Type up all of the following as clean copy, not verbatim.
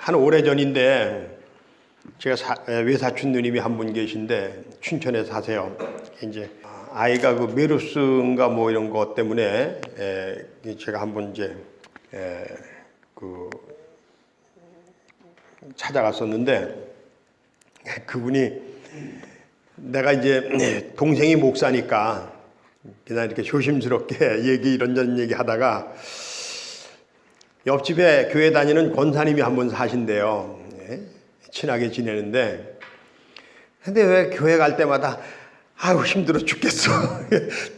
한 오래전인데 제가 외사촌 누님이 한 분 계신데 춘천에 사세요. 이제 아이가 그 메르스인가 뭐 이런 것 때문에 제가 한번 이제 그 찾아갔었는데 그분이 내가 이제 동생이 목사니까 그냥 이렇게 조심스럽게 이런저런 얘기 하다가 옆집에 교회 다니는 권사님이 한 분 사신대요. 친하게 지내는데 근데 왜 교회 갈 때마다 아유 힘들어 죽겠어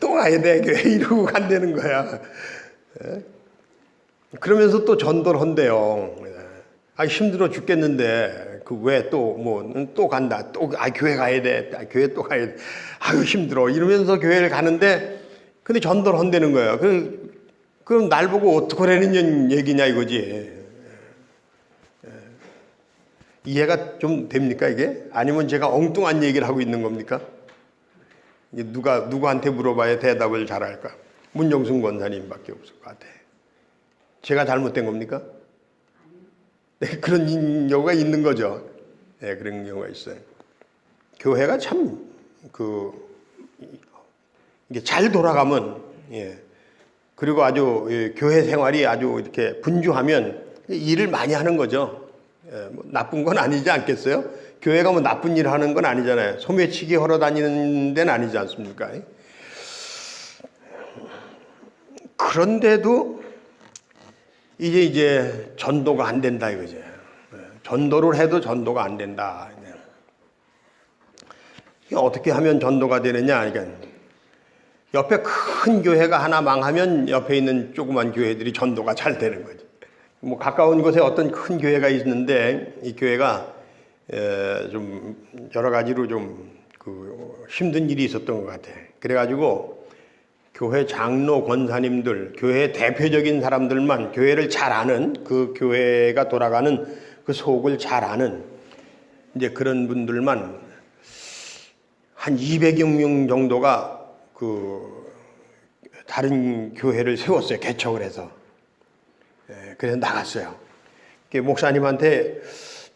또 가야 돼 교회 이러고 간다는 거야. 그러면서 또 전도를 한대요. 아 힘들어 죽겠는데 그 왜 또 뭐 또 간다 또 교회 가야 돼 교회 또 가야 돼 아유 힘들어 이러면서 교회를 가는데 근데 전도를 한다는 거예요. 그럼 날 보고 어떡하라는 얘기냐 이거지. 이해가 좀 됩니까 이게? 아니면 제가 엉뚱한 얘기를 하고 있는 겁니까? 누구한테 물어봐야 대답을 잘할까? 문정순 권사님밖에 없을 것 같아. 제가 잘못된 겁니까? 네, 그런 경우가 있는 거죠. 네, 그런 경우가 있어요. 교회가 참 이게 잘 돌아가면 그리고 아주 교회 생활이 아주 이렇게 분주하면 일을 많이 하는 거죠. 뭐 나쁜 건 아니지 않겠어요? 교회가 뭐 나쁜 일을 하는 건 아니잖아요. 소매치기 하러 다니는 데는 아니지 않습니까? 그런데도 이제 전도가 안 된다 이거죠. 전도를 해도 전도가 안 된다. 어떻게 하면 전도가 되느냐? 그러니까 옆에 큰 교회가 하나 망하면 옆에 있는 조그만 교회들이 전도가 잘 되는 거죠. 뭐 가까운 곳에 어떤 큰 교회가 있는데 이 교회가 좀 여러 가지로 좀 힘든 일이 있었던 것 같아. 그래가지고 교회 장로 권사님들, 교회 대표적인 사람들만 교회를 잘 아는 그 교회가 돌아가는 그 속을 잘 아는 이제 그런 분들만 한 200여 명 정도가 다른 교회를 세웠어요. 개척을 해서. 그래서 나갔어요. 목사님한테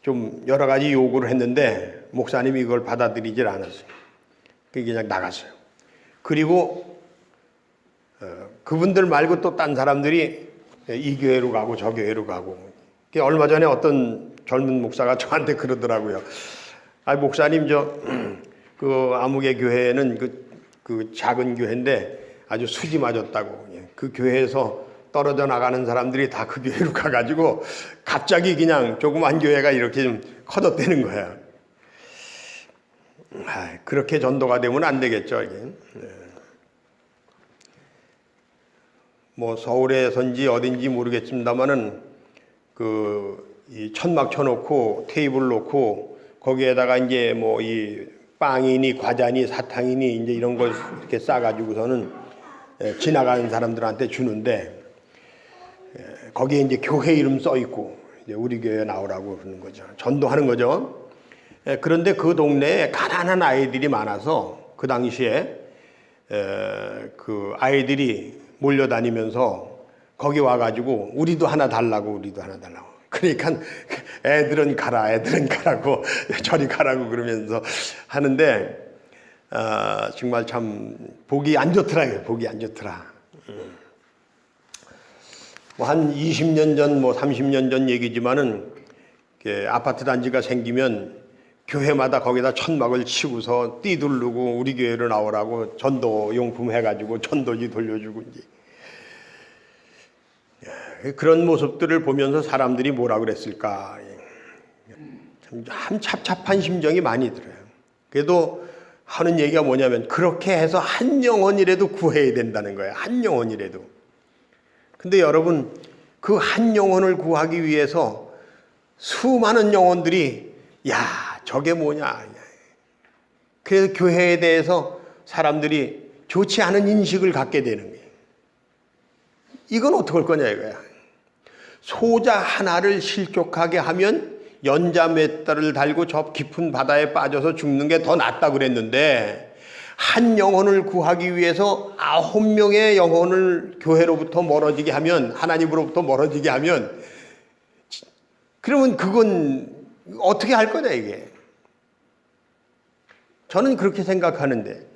좀 여러 가지 요구를 했는데 목사님이 이걸 받아들이질 않았어요. 그냥 나갔어요. 그리고 그분들 말고 또 딴 사람들이 이 교회로 가고 저 교회로 가고. 얼마 전에 어떤 젊은 목사가 저한테 그러더라고요. 아 목사님 그 아무개 교회는 그 작은 교회인데 아주 수지 맞았다고. 그 교회에서 떨어져 나가는 사람들이 다 그 교회로 가가지고 갑자기 그냥 조그만 교회가 이렇게 좀 커졌다는 거야. 그렇게 전도가 되면 안 되겠죠. 이게. 뭐 서울에선지 어딘지 모르겠습니다만은 이 천막 쳐놓고 테이블 놓고 거기에다가 이제 뭐 이 빵이니 과자니 사탕이니 이제 이런 걸 이렇게 싸가지고서는 지나가는 사람들한테 주는데 거기에 이제 교회 이름 써 있고 이제 우리 교회 나오라고 그러는 거죠. 전도하는 거죠. 그런데 그 동네에 가난한 아이들이 많아서 그 당시에 그 아이들이 몰려다니면서 거기 와가지고 우리도 하나 달라고. 그러니까 애들은 가라고 저리 가라고 그러면서 하는데 정말 참 보기 안 좋더라. 보기 안 좋더라. 뭐 한 20년 전, 뭐 30년 전 얘기지만은 아파트 단지가 생기면 교회마다 거기다 천막을 치고서 띠두르고 우리 교회로 나오라고 전도 용품 해가지고 전도지 돌려주고 이제 그런 모습들을 보면서 사람들이 뭐라 그랬을까 참 찹찹한 심정이 많이 들어요. 그래도 하는 얘기가 뭐냐면 그렇게 해서 한 영혼이라도 구해야 된다는 거예요. 한 영혼이라도. 근데 여러분 그 한 영혼을 구하기 위해서 수많은 영혼들이 야 저게 뭐냐. 그래서 교회에 대해서 사람들이 좋지 않은 인식을 갖게 되는 거예요. 이건 어떻게 할 거냐 이거야. 소자 하나를 실족하게 하면 연자 몇 달을 달고 저 깊은 바다에 빠져서 죽는 게 더 낫다 그랬는데 한 영혼을 구하기 위해서 9명의 영혼을 교회로부터 멀어지게 하면 하나님으로부터 멀어지게 하면 그러면 그건 어떻게 할 거냐 이게. 저는 그렇게 생각하는데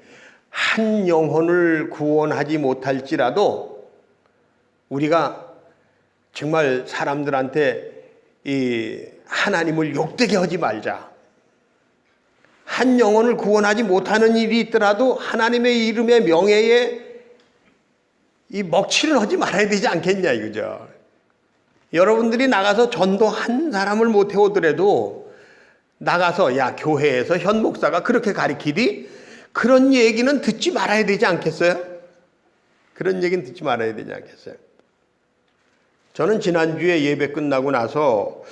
한 영혼을 구원하지 못할지라도 우리가 정말 사람들한테 이 하나님을 욕되게 하지 말자. 한 영혼을 구원하지 못하는 일이 있더라도 하나님의 이름의 명예에 이 먹칠을 하지 말아야 되지 않겠냐 이거죠. 여러분들이 나가서 전도 한 사람을 못 해오더라도 나가서 야 교회에서 현 목사가 그렇게 가리키디? 그런 얘기는 듣지 말아야 되지 않겠어요? 그런 얘기는 듣지 말아야 되지 않겠어요? 저는 지난주에 예배 끝나고 나서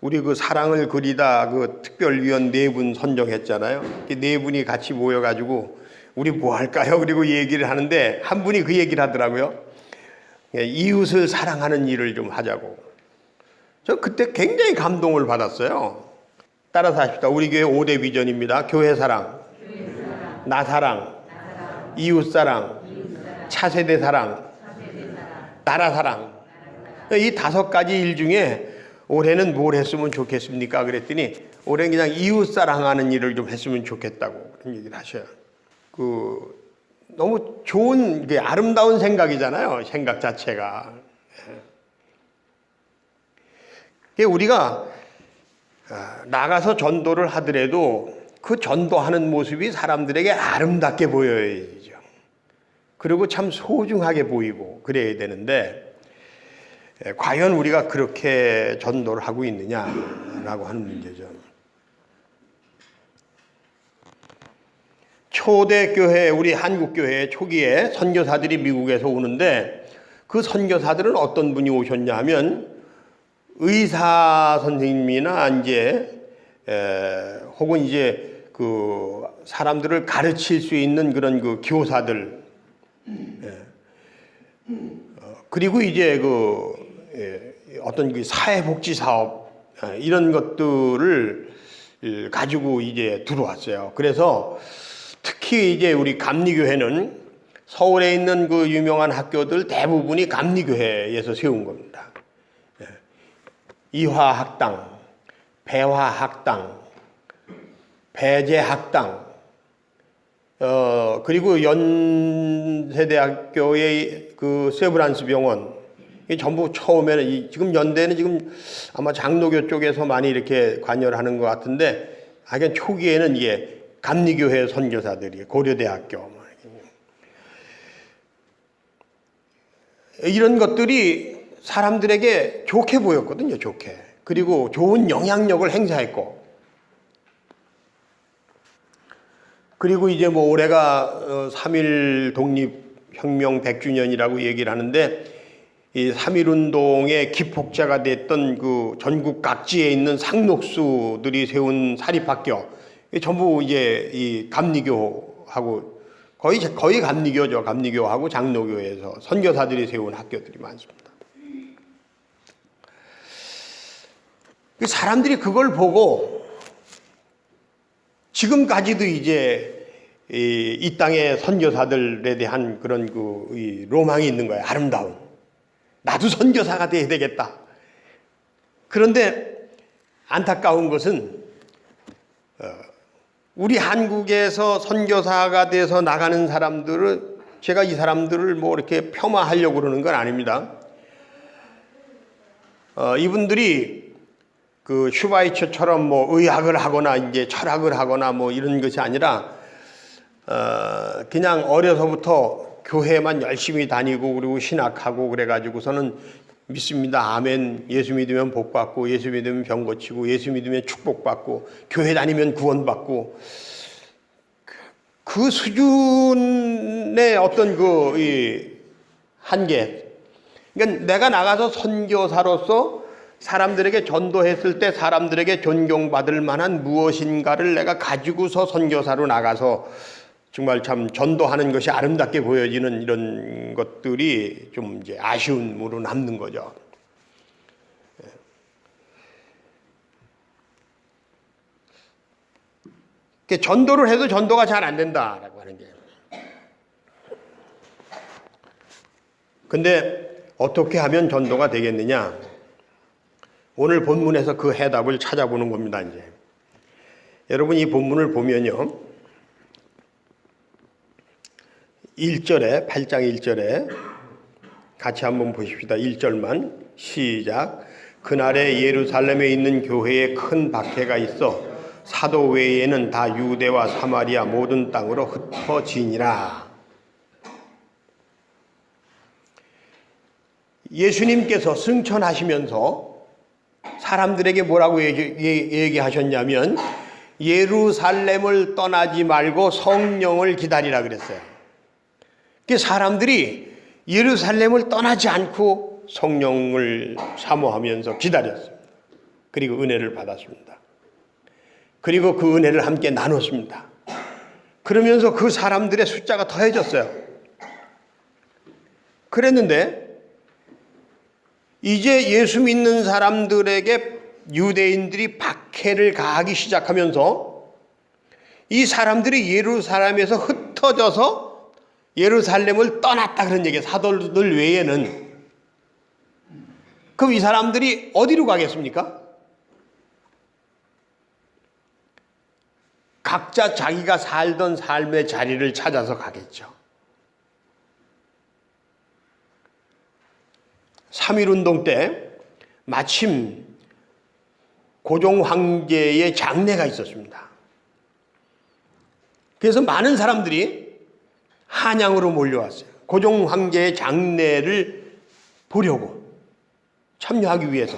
우리 그 사랑을 그리다 그 특별위원 4분 선정했잖아요. 4분이 같이 모여가지고 우리 뭐 할까요? 그리고 얘기를 하는데 한 분이 그 얘기를 하더라고요. 이웃을 사랑하는 일을 좀 하자고. 저 그때 굉장히 감동을 받았어요. 따라서 하십시다. 우리 교회 5대 비전입니다. 교회 사랑, 나 사랑, 이웃 사랑, 차세대 사랑, 나라 사랑. 이 5가지 일 중에 올해는 뭘 했으면 좋겠습니까? 그랬더니 올해는 그냥 이웃 사랑하는 일을 좀 했으면 좋겠다고 그런 얘기를 하셔요. 너무 좋은 아름다운 생각이잖아요. 생각 자체가. 우리가 나가서 전도를 하더라도 그 전도하는 모습이 사람들에게 아름답게 보여야죠. 그리고 참 소중하게 보이고 그래야 되는데 과연 우리가 그렇게 전도를 하고 있느냐라고 하는 문제죠. 초대교회, 우리 한국교회 초기에 선교사들이 미국에서 오는데 그 선교사들은 어떤 분이 오셨냐 하면 의사 선생님이나 혹은 그 사람들을 가르칠 수 있는 그런 그 교사들, 그리고 어떤 그 사회복지 사업 이런 것들을 가지고 들어왔어요. 그래서 특히 우리 감리교회는 서울에 있는 그 유명한 학교들 대부분이 감리교회에서 세운 겁니다. 이화학당, 배화학당, 배재학당, 그리고 연세대학교의 그 세브란스 병원, 이 전부 처음에는 지금 연대는 지금 아마 장로교 쪽에서 많이 이렇게 관여를 하는 것 같은데, 하여간 초기에는 감리교회 선교사들이 고려대학교 이런 것들이 사람들에게 좋게 보였거든요. 좋게. 그리고 좋은 영향력을 행사했고, 그리고 올해가 3.1 독립혁명 100주년이라고 얘기를 하는데, 이 3.1운동의 기폭제가 됐던 그 전국 각지에 있는 상록수들이 세운 사립학교, 전부 이 감리교하고 거의 감리교죠. 감리교하고 장로교에서 선교사들이 세운 학교들이 많습니다. 사람들이 그걸 보고 지금까지도 이 땅의 선교사들에 대한 그런 이 로망이 있는 거예요. 아름다운. 나도 선교사가 돼야 되겠다. 그런데 안타까운 것은 우리 한국에서 선교사가 돼서 나가는 사람들을, 제가 이 사람들을 이렇게 폄하하려고 그러는 건 아닙니다. 이분들이 그 슈바이처처럼 의학을 하거나 철학을 하거나 이런 것이 아니라 그냥 어려서부터 교회만 열심히 다니고 그리고 신학하고 그래가지고서는 믿습니다. 아멘. 예수 믿으면 복 받고, 예수 믿으면 병 고치고, 예수 믿으면 축복 받고, 교회 다니면 구원 받고, 그 수준의 어떤 이 한계. 그러니까 내가 나가서 선교사로서 사람들에게 전도했을 때 사람들에게 존경받을 만한 무엇인가를 내가 가지고서 선교사로 나가서 정말 참 전도하는 것이 아름답게 보여지는 이런 것들이 좀 아쉬움으로 남는 거죠. 전도를 해도 전도가 잘 안 된다라고 하는 게. 근데 어떻게 하면 전도가 되겠느냐? 오늘 본문에서 그 해답을 찾아보는 겁니다. 이제 여러분 이 본문을 보면요, 1절에 8장 1절에 같이 한번 보십시다. 1절만 시작. 그날에 예루살렘에 있는 교회에 큰 박해가 있어 사도 외에는 다 유대와 사마리아 모든 땅으로 흩어지니라. 예수님께서 승천하시면서 사람들에게 뭐라고 얘기하셨냐면 예루살렘을 떠나지 말고 성령을 기다리라 그랬어요. 그 사람들이 예루살렘을 떠나지 않고 성령을 사모하면서 기다렸습니다. 그리고 은혜를 받았습니다. 그리고 그 은혜를 함께 나눴습니다. 그러면서 그 사람들의 숫자가 더해졌어요. 그랬는데 이제 예수 믿는 사람들에게 유대인들이 박해를 가하기 시작하면서 이 사람들이 예루살렘에서 흩어져서 예루살렘을 떠났다 그런 얘기예요. 사도들 외에는. 그럼 이 사람들이 어디로 가겠습니까? 각자 자기가 살던 삶의 자리를 찾아서 가겠죠. 3.1운동 때 마침 고종 황제의 장례가 있었습니다. 그래서 많은 사람들이 한양으로 몰려왔어요. 고종 황제의 장례를 보려고, 참여하기 위해서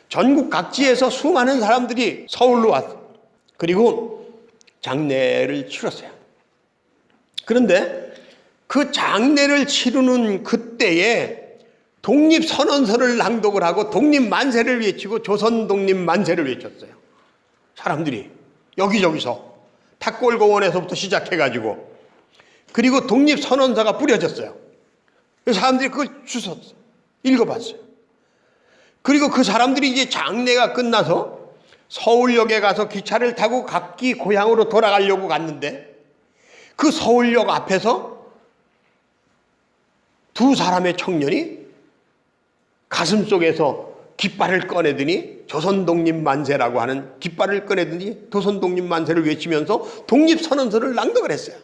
전국 각지에서 수많은 사람들이 서울로 왔어요. 그리고 장례를 치렀어요. 그런데 그 장례를 치르는 그때에 독립선언서를 낭독을 하고 독립만세를 외치고 조선 독립만세를 외쳤어요. 사람들이 여기저기서 탁골공원에서부터 시작해가지고, 그리고 독립선언서가 뿌려졌어요. 사람들이 그걸 주웠어요. 읽어봤어요. 그리고 그 사람들이 이제 장례가 끝나서 서울역에 가서 기차를 타고 각기 고향으로 돌아가려고 갔는데 그 서울역 앞에서 두 사람의 청년이 가슴속에서 깃발을 꺼내더니 조선독립만세라고 하는 깃발을 꺼내더니 조선독립만세를 외치면서 독립선언서를 낭독을 했어요.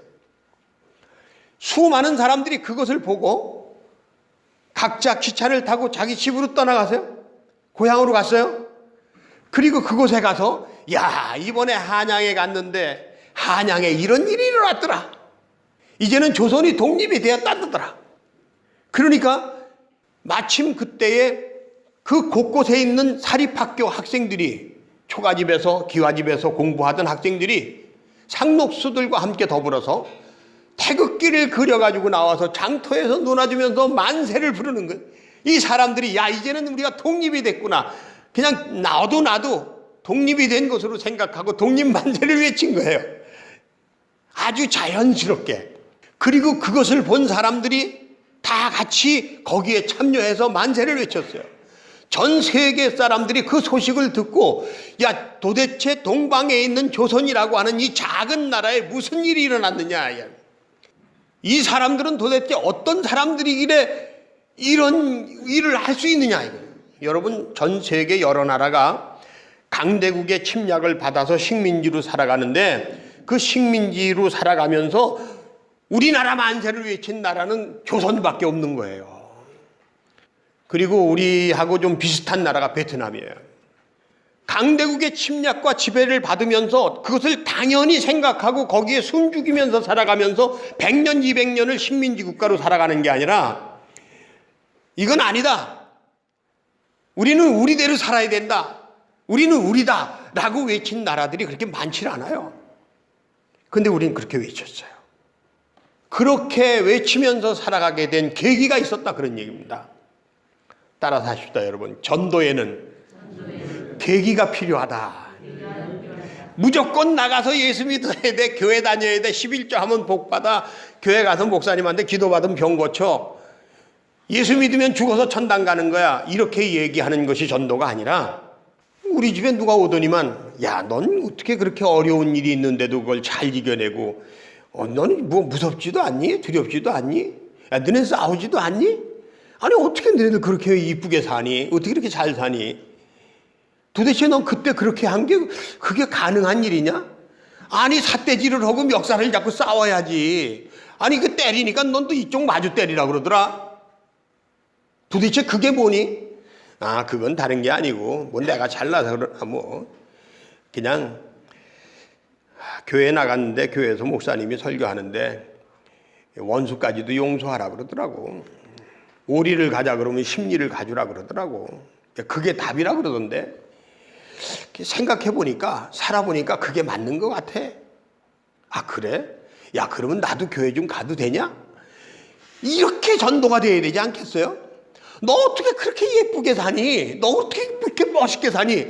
수많은 사람들이 그것을 보고 각자 기차를 타고 자기 집으로 떠나가세요. 고향으로 갔어요. 그리고 그곳에 가서 야, 이번에 한양에 갔는데 한양에 이런 일이 일어났더라. 이제는 조선이 독립이 되었다더라. 그러니까 마침 그때에 그 곳곳에 있는 사립학교 학생들이, 초가집에서 기와집에서 공부하던 학생들이 상록수들과 함께 더불어서 태극기를 그려가지고 나와서 장터에서 놀아주면서 만세를 부르는 거예요. 이 사람들이 야, 이제는 우리가 독립이 됐구나. 그냥 나도 독립이 된 것으로 생각하고 독립만세를 외친 거예요. 아주 자연스럽게. 그리고 그것을 본 사람들이 다 같이 거기에 참여해서 만세를 외쳤어요. 전 세계 사람들이 그 소식을 듣고 야, 도대체 동방에 있는 조선이라고 하는 이 작은 나라에 무슨 일이 일어났느냐. 이 사람들은 도대체 어떤 사람들이길래 이런 일을 할 수 있느냐. 여러분, 전 세계 여러 나라가 강대국의 침략을 받아서 식민지로 살아가는데 그 식민지로 살아가면서 우리나라 만세를 외친 나라는 조선밖에 없는 거예요. 그리고 우리하고 좀 비슷한 나라가 베트남이에요. 강대국의 침략과 지배를 받으면서 그것을 당연히 생각하고 거기에 숨죽이면서 살아가면서 100년, 200년을 식민지 국가로 살아가는 게 아니라 이건 아니다. 우리는 우리대로 살아야 된다. 우리는 우리다. 라고 외친 나라들이 그렇게 많지 않아요. 근데 우리는 그렇게 외쳤어요. 그렇게 외치면서 살아가게 된 계기가 있었다 그런 얘기입니다. 따라서 하십시다 여러분. 전도에는 계기가 필요하다. 무조건 나가서 예수 믿어야 돼, 교회 다녀야 돼, 11조 하면 복받아, 교회 가서 목사님한테 기도받으면 병 고쳐, 예수 믿으면 죽어서 천당 가는 거야, 이렇게 얘기하는 것이 전도가 아니라 우리 집에 누가 오더니만 야, 넌 어떻게 그렇게 어려운 일이 있는데도 그걸 잘 이겨내고 넌 뭐 무섭지도 않니? 두렵지도 않니? 야, 너네 싸우지도 않니? 아니 어떻게 너네들 그렇게 이쁘게 사니? 어떻게 그렇게 잘 사니? 도대체 넌 그때 그렇게 한 게 그게 가능한 일이냐? 아니 삿대질을 하고 멱살을 잡고 싸워야지. 아니 그 때리니까 넌 또 이쪽 마주 때리라 그러더라. 도대체 그게 뭐니? 아 그건 다른 게 아니고 뭐 내가 잘나서 그러나 뭐 그냥 교회 나갔는데 교회에서 목사님이 설교하는데 원수까지도 용서하라 그러더라고. 오리를 가자 그러면 십리를 가주라 그러더라고. 그게 답이라 그러던데 생각해 보니까 살아보니까 그게 맞는 것 같아. 아 그래? 야 그러면 나도 교회 좀 가도 되냐? 이렇게 전도가 돼야 되지 않겠어요? 너 어떻게 그렇게 예쁘게 사니? 너 어떻게 그렇게 멋있게 사니?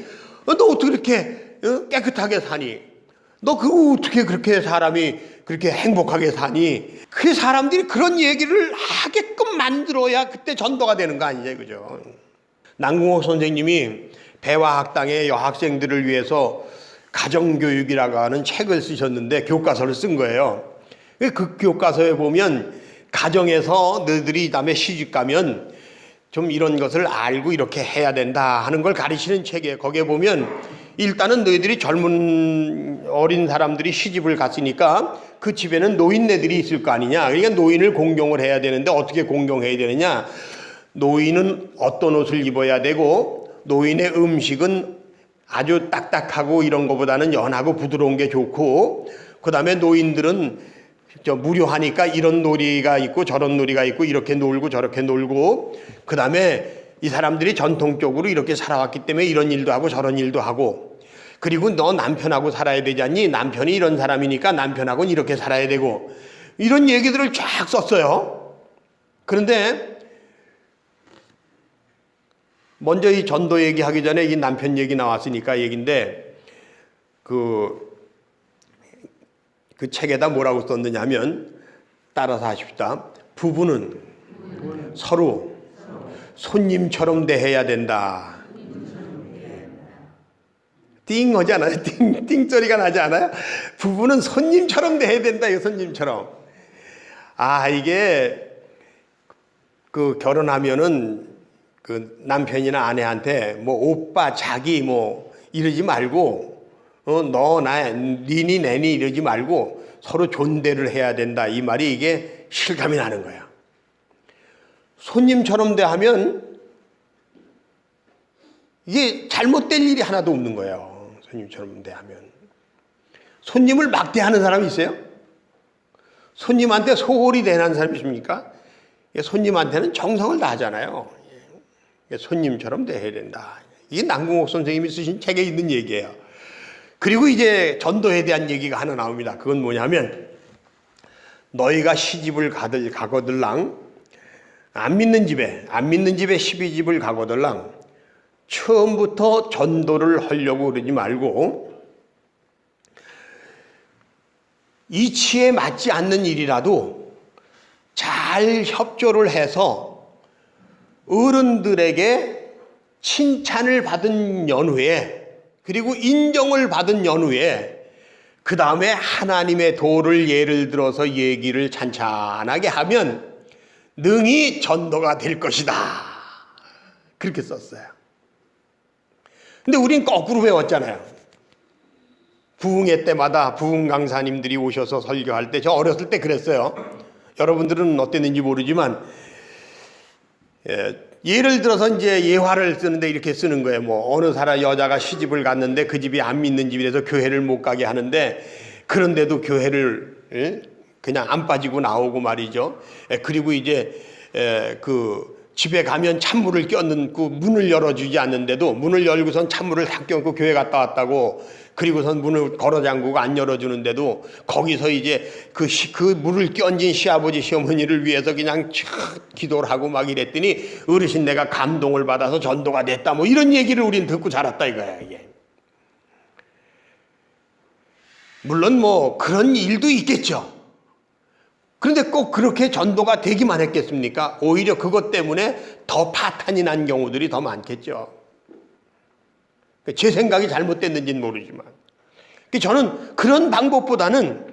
너 어떻게 그렇게 깨끗하게 사니? 너 그거 어떻게 그렇게 사람이 그렇게 행복하게 사니? 그 사람들이 그런 얘기를 하게끔 만들어야 그때 전도가 되는 거 아니냐 그죠? 남궁옥 선생님이 배화학당의 여학생들을 위해서 가정교육이라고 하는 책을 쓰셨는데 교과서를 쓴 거예요. 그 교과서에 보면 가정에서 너희들이 다음에 시집 가면 좀 이런 것을 알고 이렇게 해야 된다 하는 걸 가르치는 책이에요. 거기에 보면 일단은 너희들이 젊은 어린 사람들이 시집을 갔으니까 그 집에는 노인네들이 있을 거 아니냐. 그러니까 노인을 공경을 해야 되는데 어떻게 공경해야 되느냐. 노인은 어떤 옷을 입어야 되고 노인의 음식은 아주 딱딱하고 이런 것보다는 연하고 부드러운 게 좋고 그 다음에 노인들은 무료하니까 이런 놀이가 있고 저런 놀이가 있고 이렇게 놀고 저렇게 놀고 그 다음에 이 사람들이 전통적으로 이렇게 살아왔기 때문에 이런 일도 하고 저런 일도 하고 그리고 너 남편하고 살아야 되지 않니? 남편이 이런 사람이니까 남편하고는 이렇게 살아야 되고 이런 얘기들을 쫙 썼어요. 그런데 먼저 이 전도 얘기하기 전에 이 남편 얘기 나왔으니까 얘기인데 그 책에다 뭐라고 썼느냐 하면 따라서 하십시다. 부부는 서로 손님처럼 대해야 된다. 띵 하지 않아요? 띵 소리가 나지 않아요? 부부는 손님처럼 대해야 된다. 이거 손님처럼. 아 이게 그 결혼하면은 그 남편이나 아내한테 뭐 오빠 자기 뭐 이러지 말고 너 나 니니 내니 이러지 말고 서로 존대를 해야 된다. 이 말이 이게 실감이 나는 거야. 손님처럼 대하면 이게 잘못될 일이 하나도 없는 거예요. 손님처럼 대하면. 손님을 막대하는 사람이 있어요? 손님한테 소홀히 대하는 사람이 있습니까? 손님한테는 정성을 다하잖아요. 손님처럼 대해야 된다. 이게 남궁옥 선생님이 쓰신 책에 있는 얘기예요. 그리고 이제 전도에 대한 얘기가 하나 나옵니다. 그건 뭐냐면 너희가 시집을 가거들랑 안 믿는 집에 12집을 가거들랑 처음부터 전도를 하려고 그러지 말고 이치에 맞지 않는 일이라도 잘 협조를 해서 어른들에게 칭찬을 받은 연후에 그리고 인정을 받은 연후에 그 다음에 하나님의 도를 예를 들어서 얘기를 찬찬하게 하면 능히 전도가 될 것이다. 그렇게 썼어요. 근데 우린 거꾸로 배웠잖아요. 부흥회 때마다 부흥 강사님들이 오셔서 설교할 때 저 어렸을 때 그랬어요. 여러분들은 어땠는지 모르지만 예를 들어서 이제 예화를 쓰는데 이렇게 쓰는 거예요. 뭐 어느 사람 여자가 시집을 갔는데 그 집이 안 믿는 집이라서 교회를 못 가게 하는데 그런데도 교회를 그냥 안 빠지고 나오고 말이죠. 그리고 이제 그 집에 가면 찬물을 껴넣고 문을 열어주지 않는데도 문을 열고선 찬물을 다 껴놓고 교회 갔다 왔다고 그리고선 문을 걸어 잠그고 안 열어주는데도 거기서 이제 그 물을 끼얹은 시아버지 시어머니를 위해서 그냥 기도를 하고 막 이랬더니 어르신 내가 감동을 받아서 전도가 됐다 뭐 이런 얘기를 우린 듣고 자랐다 이거야 이게. 물론 뭐 그런 일도 있겠죠. 그런데 꼭 그렇게 전도가 되기만 했겠습니까? 오히려 그것 때문에 더 파탄이 난 경우들이 더 많겠죠. 제 생각이 잘못됐는지는 모르지만 저는 그런 방법보다는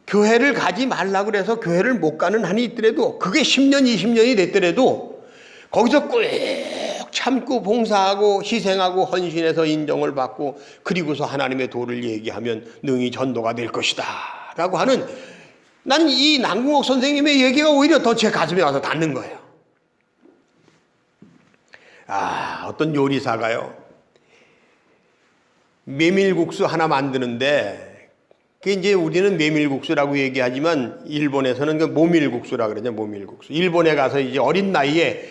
교회를 가지 말라고 그래서 교회를 못 가는 한이 있더라도 그게 10년 20년이 됐더라도 거기서 꼭 참고 봉사하고 희생하고 헌신해서 인정을 받고 그리고서 하나님의 도를 얘기하면 능히 전도가 될 것이다 라고 하는, 난 이 남궁옥 선생님의 얘기가 오히려 더 제 가슴에 와서 닿는 거예요. 어떤 요리사가요, 메밀국수 하나 만드는데, 그게 이제 우리는 메밀국수라고 얘기하지만 일본에서는 그 모밀국수라고 그러죠. 모밀국수. 일본에 가서 이제 어린 나이에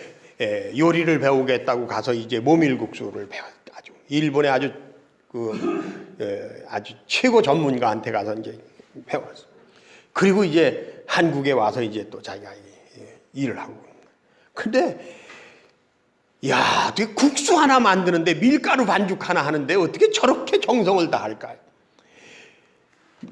요리를 배우겠다고 가서 이제 모밀국수를 배웠죠. 일본의 아주 아주 최고 전문가한테 가서 이제 배웠어. 그리고 이제 한국에 와서 이제 또 자기가 일을 하고. 근데 야, 어떻게 국수 하나 만드는데 밀가루 반죽 하나 하는데 어떻게 저렇게 정성을 다할까요?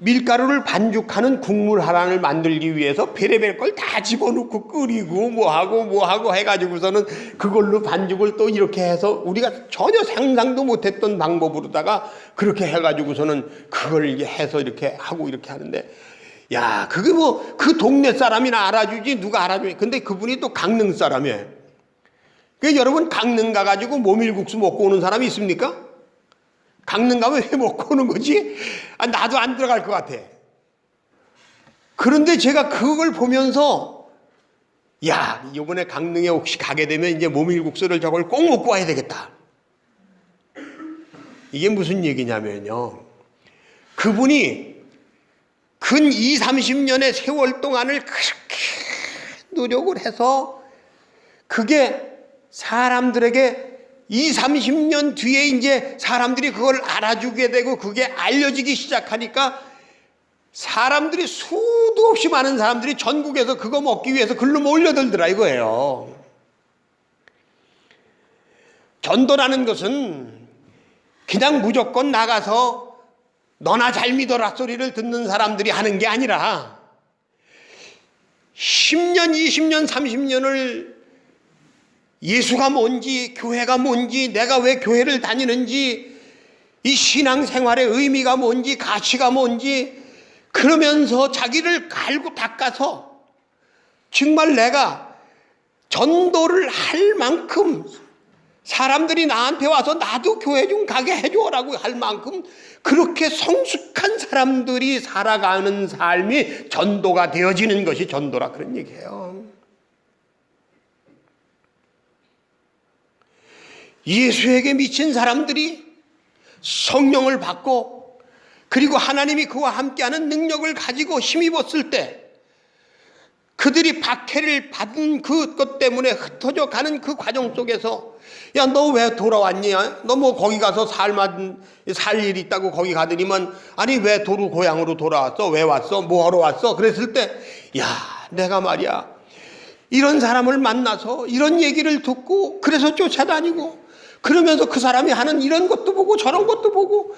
밀가루를 반죽하는 국물 하나를 만들기 위해서 별의별 걸 다 집어넣고 끓이고 뭐하고 해가지고서는 그걸로 반죽을 또 이렇게 해서 우리가 전혀 상상도 못했던 방법으로다가 그렇게 해가지고서는 그걸 이렇게 해서 이렇게 하고 이렇게 하는데, 야, 그게 뭐 그 동네 사람이나 알아주지 누가 알아주니. 근데 그분이 또 강릉 사람이에요. 그 여러분, 강릉 가가지고 모밀국수 먹고 오는 사람이 있습니까? 강릉 가면 왜 먹고 오는 거지? 나도 안 들어갈 것 같아. 그런데 제가 그걸 보면서, 야, 이번에 강릉에 혹시 가게 되면 이제 모밀국수를 저걸 꼭 먹고 와야 되겠다. 이게 무슨 얘기냐면요, 그분이 근 20, 30년의 세월 동안을 그렇게 노력을 해서 그게 사람들에게 20, 30년 뒤에 이제 사람들이 그걸 알아주게 되고 그게 알려지기 시작하니까 사람들이 수도 없이 많은 사람들이 전국에서 그거 먹기 위해서 글로 몰려들더라 이거예요. 전도라는 것은 그냥 무조건 나가서 너나 잘 믿어라 소리를 듣는 사람들이 하는 게 아니라 10년, 20년, 30년을 예수가 뭔지, 교회가 뭔지, 내가 왜 교회를 다니는지, 이 신앙생활의 의미가 뭔지, 가치가 뭔지, 그러면서 자기를 갈고 닦아서 정말 내가 전도를 할 만큼 사람들이 나한테 와서 나도 교회 좀 가게 해줘라고 할 만큼 그렇게 성숙한 사람들이 살아가는 삶이 전도가 되어지는 것이 전도라, 그런 얘기예요. 예수에게 미친 사람들이 성령을 받고 그리고 하나님이 그와 함께하는 능력을 가지고 힘입었을 때 그들이 박해를 받은 그것 때문에 흩어져 가는 그 과정 속에서, 야, 너 왜 돌아왔니? 너 뭐 거기 가서 살 일이 있다고 거기 가더니만, 아니 왜 고향으로 돌아왔어? 왜 왔어? 뭐 하러 왔어? 그랬을 때, 야, 내가 말이야 이런 사람을 만나서 이런 얘기를 듣고 그래서 쫓아다니고, 그러면서 그 사람이 하는 이런 것도 보고 저런 것도 보고,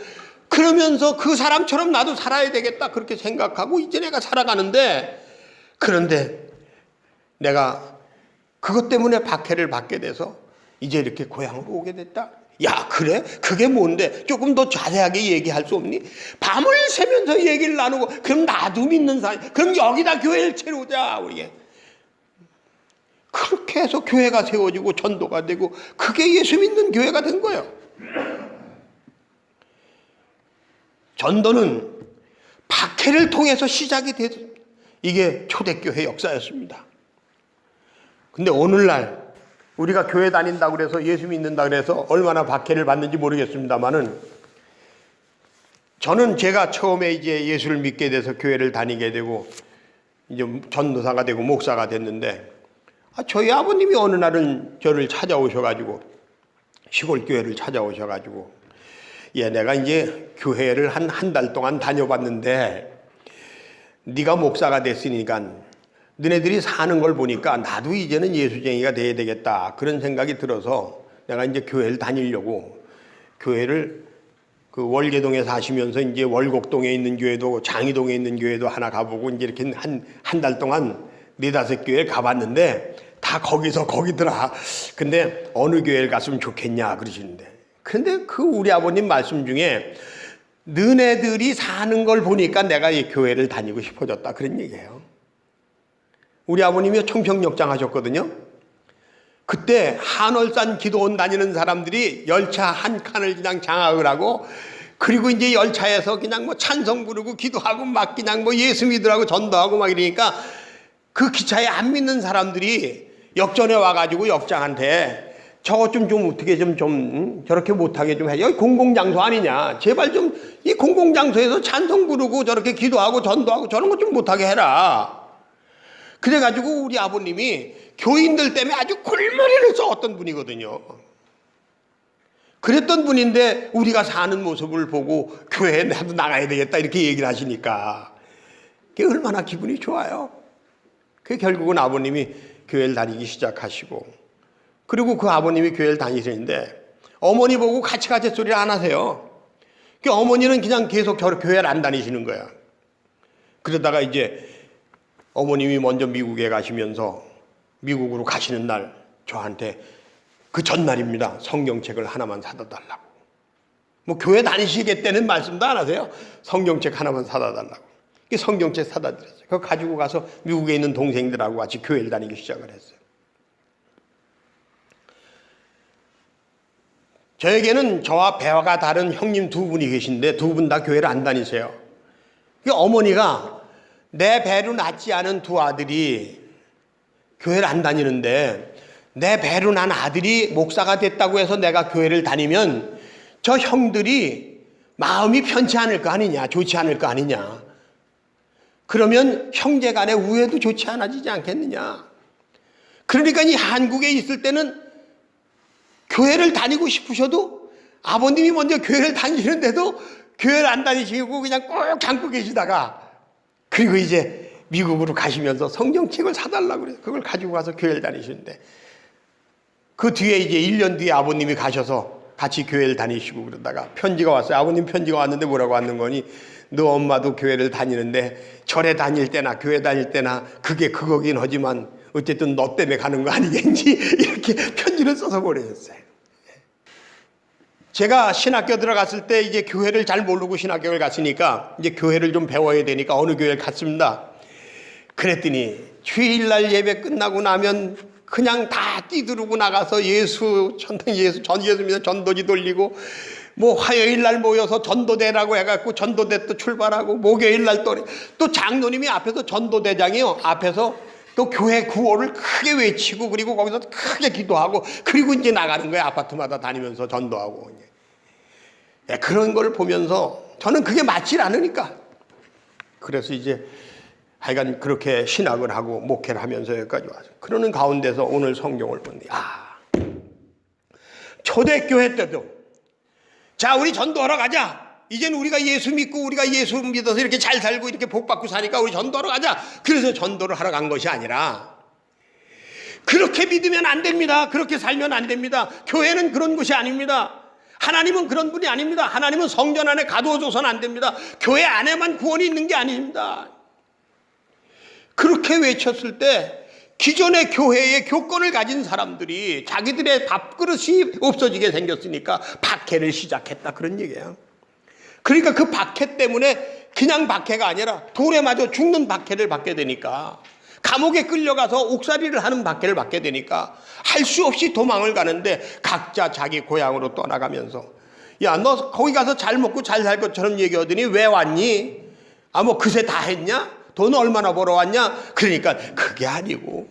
그러면서 그 사람처럼 나도 살아야 되겠다 그렇게 생각하고 이제 내가 살아가는데, 그런데 내가 그것 때문에 박해를 받게 돼서 이제 이렇게 고향으로 오게 됐다. 야, 그래? 그게 뭔데? 조금 더 자세하게 얘기할 수 없니? 밤을 새면서 얘기를 나누고, 그럼 나도 믿는 사람, 그럼 여기다 교회를 채우자 우리. 그렇게 해서 교회가 세워지고 전도가 되고 그게 예수 믿는 교회가 된 거예요. 전도는 박해를 통해서 시작이 됐습니다. 이게 초대교회 역사였습니다. 근데 오늘날 우리가 교회 다닌다고 그래서 예수 믿는다 그래서 얼마나 박해를 받는지 모르겠습니다만은, 저는 제가 처음에 이제 예수를 믿게 돼서 교회를 다니게 되고 이제 전도사가 되고 목사가 됐는데, 저희 아버님이 어느 날은 저를 찾아오셔가지고, 시골 교회를 찾아오셔가지고, 내가 이제 교회를 한 달 동안 다녀봤는데 네가 목사가 됐으니까 너네들이 사는 걸 보니까 나도 이제는 예수쟁이가 돼야 되겠다 그런 생각이 들어서 내가 이제 교회를 다니려고, 교회를 그 월계동에 사시면서 이제 월곡동에 있는 교회도 장이동에 있는 교회도 하나 가보고 이제 이렇게 한 달 동안 4-5 교회를 가봤는데 다 거기더라. 근데 어느 교회를 갔으면 좋겠냐 그러시는데, 근데 그 우리 아버님 말씀 중에 너네들이 사는 걸 보니까 내가 이 교회를 다니고 싶어졌다 그런 얘기예요. 우리 아버님이 청평역장 하셨거든요. 그때 한월산 기도원 다니는 사람들이 열차 한 칸을 그냥 장악을 하고, 그리고 이제 열차에서 그냥 뭐 찬송 부르고 기도하고 막 그냥 뭐 예수 믿으라고 전도하고 막 이러니까 그 기차에 안 믿는 사람들이 역전에 와가지고 역장한테 저것 좀 어떻게 저렇게 못하게 좀 해. 여기 공공장소 아니냐. 제발 좀 이 공공장소에서 찬송 부르고 저렇게 기도하고 전도하고 저런 것 좀 못하게 해라. 그래가지고 우리 아버님이 교인들 때문에 아주 골머리를 썩었던 분이거든요. 그랬던 분인데 우리가 사는 모습을 보고 교회에 나도 나가야 되겠다 이렇게 얘기를 하시니까 그게 얼마나 기분이 좋아요. 그 결국은 아버님이 교회를 다니기 시작하시고, 그리고 그 아버님이 교회를 다니시는데 어머니 보고 같이 소리를 안 하세요. 그 어머니는 그냥 계속 교회를 안 다니시는 거야. 그러다가 이제 어머님이 먼저 미국에 가시면서 미국으로 가시는 날 저한테 그 전날입니다. 성경책을 하나만 사다 달라고. 뭐 교회 다니시겠다는 말씀도 안 하세요. 성경책 하나만 사다 달라고. 그 성경책 사다 드렸어요. 그거 가지고 가서 미국에 있는 동생들하고 같이 교회를 다니기 시작을 했어요. 저에게는 저와 배화가 다른 형님 두 분이 계신데 두 분 다 교회를 안 다니세요. 그 어머니가 내 배로 낳지 않은 두 아들이 교회를 안 다니는데 내 배로 난 아들이 목사가 됐다고 해서 내가 교회를 다니면 저 형들이 마음이 편치 않을 거 아니냐, 좋지 않을 거 아니냐. 그러면 형제 간의 우애도 좋지 않아지지 않겠느냐. 그러니까 이 한국에 있을 때는 교회를 다니고 싶으셔도 아버님이 먼저 교회를 다니시는데도 교회를 안 다니시고 그냥 꼭 참고 계시다가, 그리고 이제 미국으로 가시면서 성경책을 사달라고 그래요. 그걸 가지고 가서 교회를 다니시는데, 그 뒤에 이제 1년 뒤에 아버님이 가셔서 같이 교회를 다니시고 그러다가 편지가 왔어요. 아버님 편지가 왔는데 뭐라고 왔는 거니? 너 엄마도 교회를 다니는데 절에 다닐 때나 교회 다닐 때나 그게 그거긴 하지만 어쨌든 너 때문에 가는 거 아니겠니? 이렇게 편지를 써서 보내셨어요. 제가 신학교 들어갔을 때 이제 교회를 잘 모르고 신학교를 갔으니까 이제 교회를 좀 배워야 되니까 어느 교회를 갔습니다. 그랬더니 주일날 예배 끝나고 나면 그냥 다 뛰두르고 나가서 예수 믿어 전도지 돌리고, 뭐 화요일날 모여서 전도대라고 해갖고 전도대 또 출발하고, 목요일날 또 장로님이 앞에서 전도대장이요. 앞에서 또 교회 구호를 크게 외치고, 그리고 거기서 크게 기도하고, 그리고 이제 나가는 거예요. 아파트마다 다니면서 전도하고. 그런 걸 보면서 저는 그게 맞질 않으니까, 그래서 이제 하여간 그렇게 신학을 하고 목회를 하면서 여기까지 와서 그러는 가운데서 오늘 성경을 보는데, 초대교회 때도 자 우리 전도하러 가자. 이제는 우리가 예수 믿고 우리가 예수 믿어서 이렇게 잘 살고 이렇게 복 받고 사니까 우리 전도하러 가자. 그래서 전도를 하러 간 것이 아니라, 그렇게 믿으면 안 됩니다. 그렇게 살면 안 됩니다. 교회는 그런 것이 아닙니다. 하나님은 그런 분이 아닙니다. 하나님은 성전 안에 가두어줘서는 안 됩니다. 교회 안에만 구원이 있는 게 아닙니다. 그렇게 외쳤을 때 기존의 교회의 교권을 가진 사람들이 자기들의 밥그릇이 없어지게 생겼으니까 박해를 시작했다, 그런 얘기예요. 그러니까 그 박해 때문에 그냥 박해가 아니라 돌에 맞아 죽는 박해를 받게 되니까, 감옥에 끌려가서 옥살이를 하는 박해를 받게 되니까 할 수 없이 도망을 가는데 각자 자기 고향으로 떠나가면서, 야 너 거기 가서 잘 먹고 잘 살 것처럼 얘기하더니 왜 왔니? 뭐 그새 다 했냐? 돈 얼마나 벌어왔냐? 그러니까 그게 아니고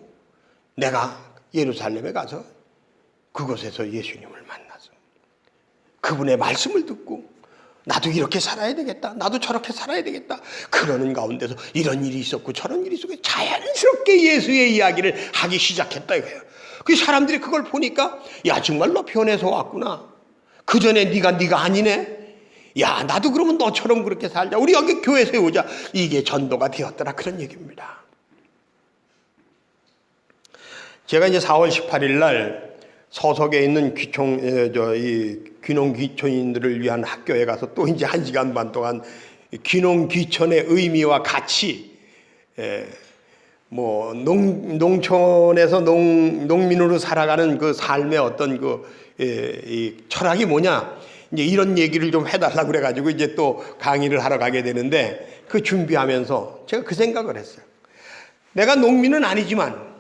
내가 예루살렘에 가서 그곳에서 예수님을 만나서 그분의 말씀을 듣고 나도 이렇게 살아야 되겠다, 나도 저렇게 살아야 되겠다, 그러는 가운데서 이런 일이 있었고 저런 일이 있었고 자연스럽게 예수의 이야기를 하기 시작했다 이거예요. 그 사람들이 그걸 보니까, 야 정말 너 변해서 왔구나. 그전에 네가 아니네. 야 나도 그러면 너처럼 그렇게 살자. 우리 여기 교회 세우자. 이게 전도가 되었더라, 그런 얘기입니다. 제가 이제 4월 18일 날 서석에 있는 귀농 귀촌인들을 위한 학교에 가서 또 이제 1시간 반 동안 귀농 귀촌의 의미와 가치, 뭐 농촌에서 농민으로 살아가는 그 삶의 어떤 이 철학이 뭐냐, 이제 이런 얘기를 좀 해달라고 그래가지고 이제 또 강의를 하러 가게 되는데, 그 준비하면서 제가 그 생각을 했어요. 내가 농민은 아니지만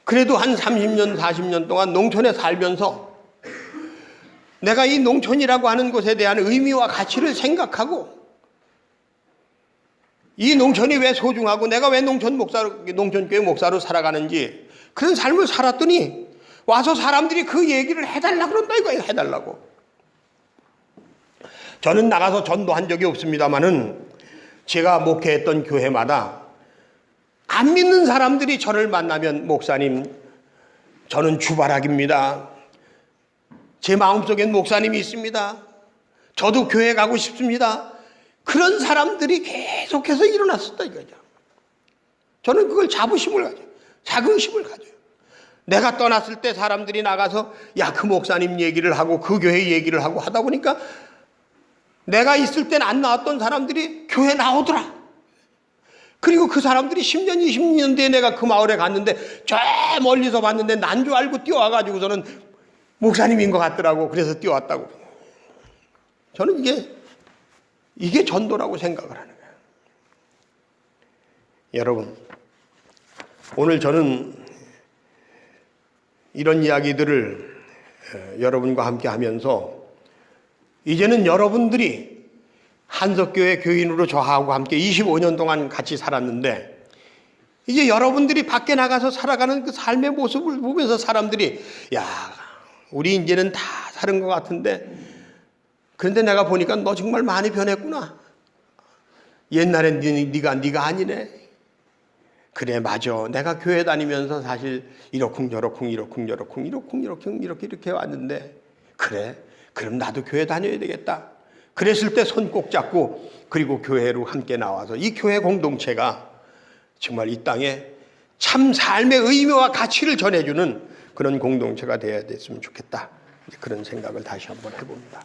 그래도 한 30년, 40년 동안 농촌에 살면서 내가 이 농촌이라고 하는 곳에 대한 의미와 가치를 생각하고 이 농촌이 왜 소중하고 내가 왜 농촌교회 목사로 살아가는지 그런 삶을 살았더니 와서 사람들이 그 얘기를 해달라고 그런다 이거예요. 해달라고. 저는 나가서 전도한 적이 없습니다마는 제가 목회했던 교회마다 안 믿는 사람들이 저를 만나면 목사님 저는 주바락입니다. 제 마음속엔 목사님이 있습니다. 저도 교회 가고 싶습니다. 그런 사람들이 계속해서 일어났었다 이거죠. 저는 그걸 자부심을 가져요. 자긍심을 가져요. 내가 떠났을 때 사람들이 나가서 야, 그 목사님 얘기를 하고 그 교회 얘기를 하고 하다 보니까 내가 있을 땐 안 나왔던 사람들이 교회 나오더라. 그리고 그 사람들이 10년, 20년 뒤에 내가 그 마을에 갔는데 저 멀리서 봤는데 난 줄 알고 뛰어와가지고서는 목사님인 것 같더라고. 그래서 뛰어왔다고. 저는 이게 전도라고 생각을 하는 거예요. 여러분, 오늘 저는 이런 이야기들을 여러분과 함께 하면서 이제는 여러분들이 한석교회 교인으로 저하고 함께 25년 동안 같이 살았는데 이제 여러분들이 밖에 나가서 살아가는 그 삶의 모습을 보면서 사람들이 야, 우리 이제는 다 사는 것 같은데 그런데 내가 보니까 너 정말 많이 변했구나. 옛날엔 네가 아니네. 그래 맞아. 내가 교회 다니면서 사실 이렇쿵저렇쿵 이렇게 왔는데 그래 그럼 나도 교회 다녀야 되겠다. 그랬을 때 손 꼭 잡고 그리고 교회로 함께 나와서 이 교회 공동체가 정말 이 땅에 참 삶의 의미와 가치를 전해주는 그런 공동체가 되어야 됐으면 좋겠다. 그런 생각을 다시 한번 해봅니다.